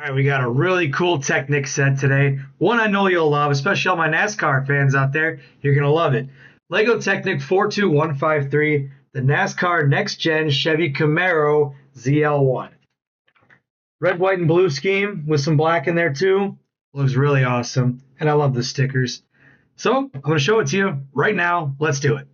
All right, we got a really cool Technic set today. One I know you'll love, especially all my NASCAR fans out there. You're going to love it. Lego Technic 42153, the NASCAR Next Gen Chevy Camaro ZL1. Red, white, and blue scheme with some black in there too. Looks really awesome, and I love the stickers. So I'm going to show it to you right now. Let's do it.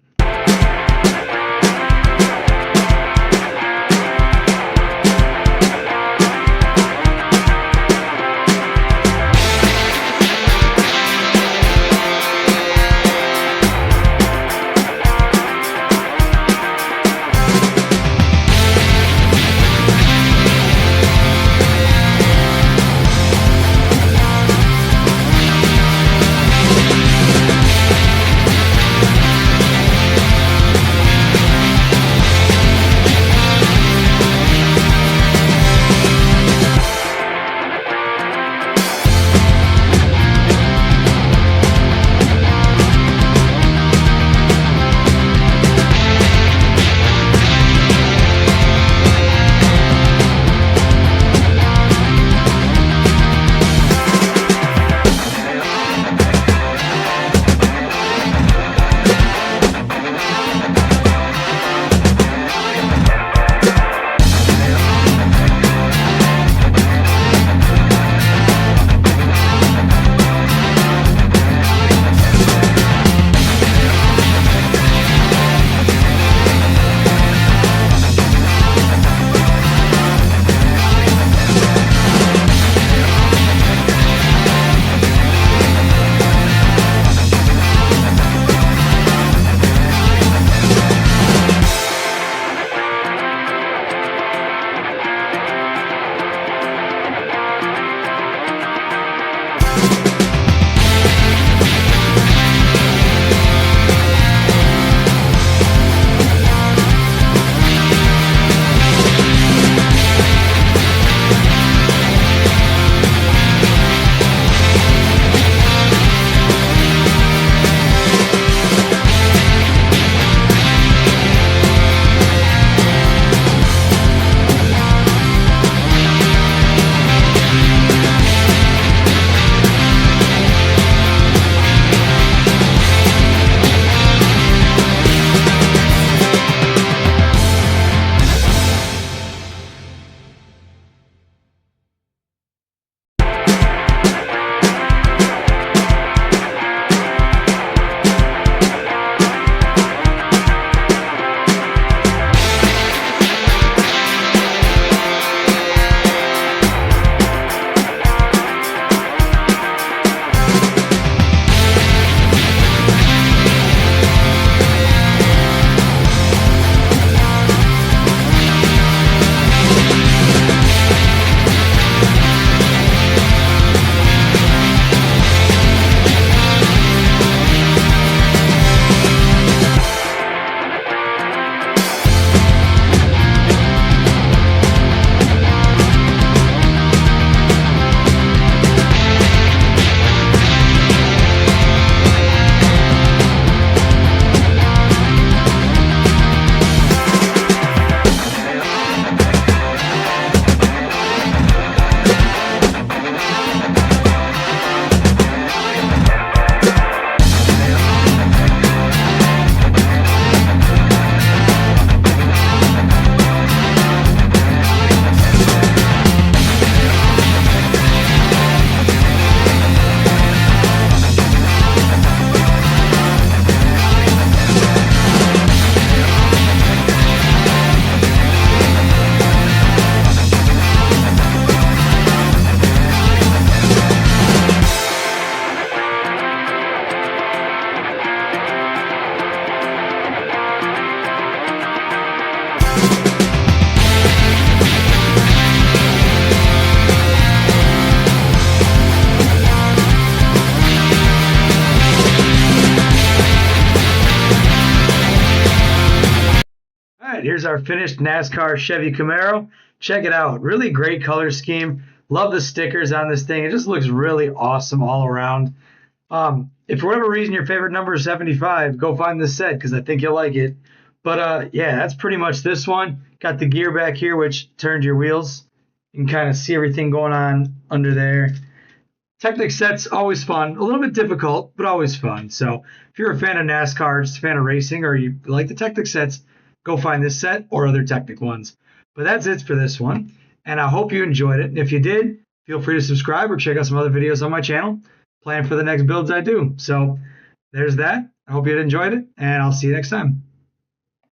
All right, here's our finished NASCAR Chevy Camaro. Check it out. Really great color scheme. Love the stickers on this thing. It just looks really awesome all around. If for whatever reason your favorite number is 75, go find this set because I think you'll like it. But yeah, that's pretty much this one. Got the gear back here, which turns your wheels You can kind of see everything going on under there. Technic set's always fun. A little bit difficult, but always fun. So if you're a fan of NASCAR, just a fan of racing, or you like the Technic sets, go find this set or other Technic ones. But that's it for this one. And I hope you enjoyed it. And if you did, feel free to subscribe or check out some other videos on my channel. Plan for the next builds I do. So there's that. I hope you enjoyed it, and I'll see you next time.